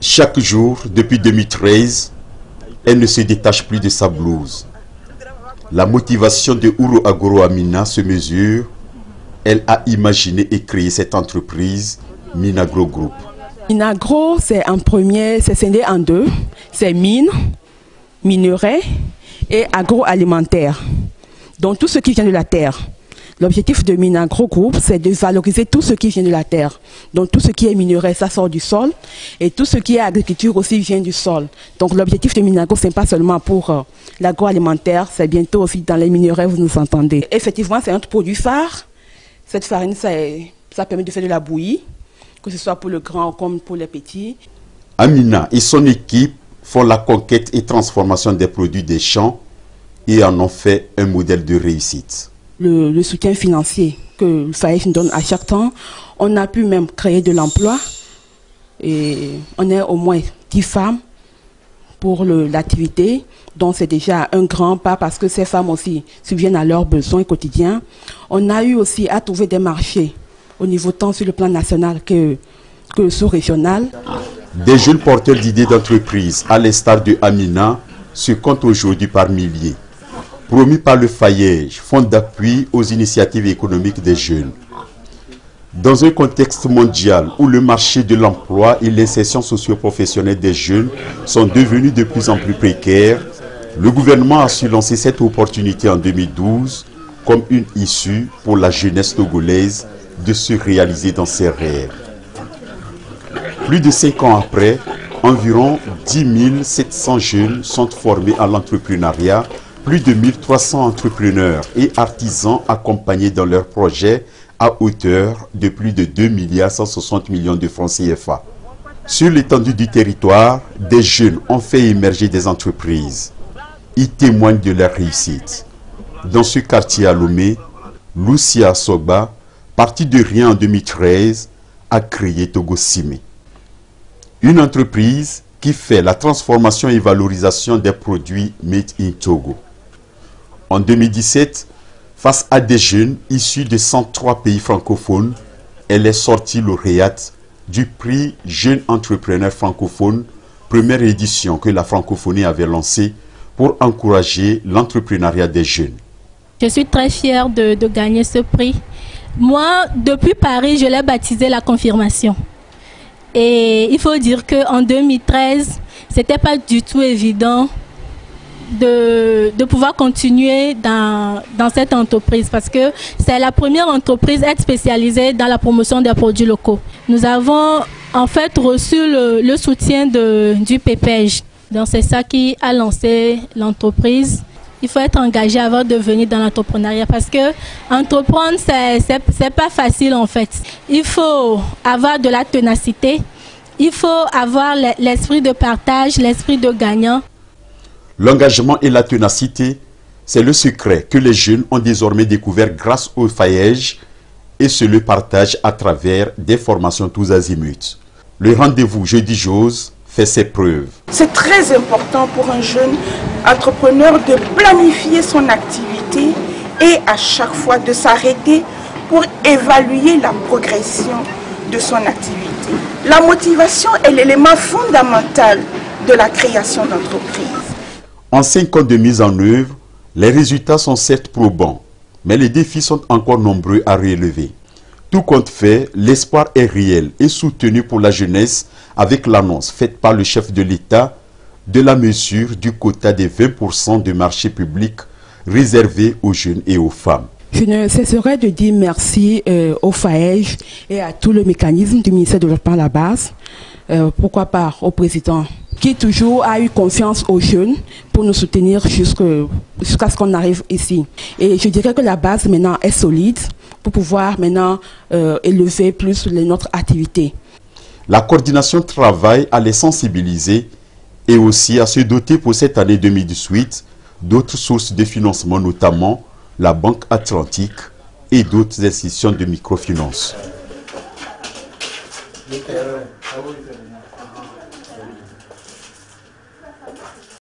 Chaque jour, depuis 2013, elle ne se détache plus de sa blouse. La motivation de Ouro Agoro Amina se mesure. Elle a imaginé et créé cette entreprise, Minagro Group. Minagro, c'est scindé en deux. C'est mine, minerai et agroalimentaire. Donc tout ce qui vient de la terre. L'objectif de Minagro Group, c'est de valoriser tout ce qui vient de la terre. Donc tout ce qui est minerai, ça sort du sol. Et tout ce qui est agriculture aussi vient du sol. Donc l'objectif de Minagro, ce n'est pas seulement pour l'agroalimentaire, c'est bientôt aussi dans les minerais, vous nous entendez. Effectivement, c'est notre produit phare. Cette farine, ça permet de faire de la bouillie, que ce soit pour le grand comme pour les petits. Amina et son équipe font la conquête et transformation des produits des champs et en ont fait un modèle de réussite. Le soutien financier que le FAEJ nous donne à chaque temps, on a pu même créer de l'emploi. Et on est au moins 10 femmes pour l'activité. Donc c'est déjà un grand pas parce que ces femmes aussi subviennent à leurs besoins quotidiens. On a eu aussi à trouver des marchés au niveau tant sur le plan national que sous-régional. Des jeunes porteurs d'idées d'entreprise, à l'instar de Amina, se comptent aujourd'hui par milliers. Promis par le FAEJ, Fonds d'appui aux initiatives économiques des jeunes. Dans un contexte mondial où le marché de l'emploi et l'insertion socio-professionnelle des jeunes sont devenus de plus en plus précaires, le gouvernement a su lancer cette opportunité en 2012 comme une issue pour la jeunesse togolaise de se réaliser dans ses rêves. Plus de 5 ans après, environ 10 700 jeunes sont formés à l'entrepreneuriat, plus de 1300 entrepreneurs et artisans accompagnés dans leurs projets à hauteur de plus de 2,160 milliards de francs CFA. Sur l'étendue du territoire, des jeunes ont fait émerger des entreprises. Ils témoignent de leur réussite. Dans ce quartier à Lomé, Lucia Soba, partie de rien en 2013, a créé Togo Simé. Une entreprise qui fait la transformation et valorisation des produits made in Togo. En 2017, face à des jeunes issus de 103 pays francophones, elle est sortie lauréate du prix Jeune Entrepreneur Francophone, première édition que la francophonie avait lancée pour encourager l'entrepreneuriat des jeunes. Je suis très fière de gagner ce prix. Moi, depuis Paris, je l'ai baptisé la confirmation. Et il faut dire qu'en 2013, ce n'était pas du tout évident de pouvoir continuer dans cette entreprise parce que c'est la première entreprise à être spécialisée dans la promotion des produits locaux. Nous avons en fait reçu le soutien du PPEJ. Donc c'est ça qui a lancé l'entreprise. Il faut être engagé avant de venir dans l'entrepreneuriat parce que entreprendre, c'est pas facile en fait. Il faut avoir de la ténacité, il faut avoir l'esprit de partage, l'esprit de gagnant. L'engagement et la ténacité, c'est le secret que les jeunes ont désormais découvert grâce au FAEJ et se le partagent à travers des formations tous azimuts. Le rendez-vous Jeudi Jose fait ses preuves. C'est très important pour un jeune entrepreneur de planifier son activité et à chaque fois de s'arrêter pour évaluer la progression de son activité. La motivation est l'élément fondamental de la création d'entreprise. En 5 ans de mise en œuvre, les résultats sont certes probants, mais les défis sont encore nombreux à relever. Tout compte fait, l'espoir est réel et soutenu pour la jeunesse avec l'annonce faite par le chef de l'État de la mesure du quota des 20% de marché public réservé aux jeunes et aux femmes. Je ne cesserai de dire merci au FAEJ et à tout le mécanisme du ministère de développement à la base. Pourquoi pas au président qui toujours a eu confiance aux jeunes pour nous soutenir jusqu'à ce qu'on arrive ici. Et je dirais que la base maintenant est solide pour pouvoir maintenant élever plus notre activité. La coordination travaille à les sensibiliser et aussi à se doter pour cette année 2018 d'autres sources de financement, notamment la Banque Atlantique et d'autres institutions de microfinance.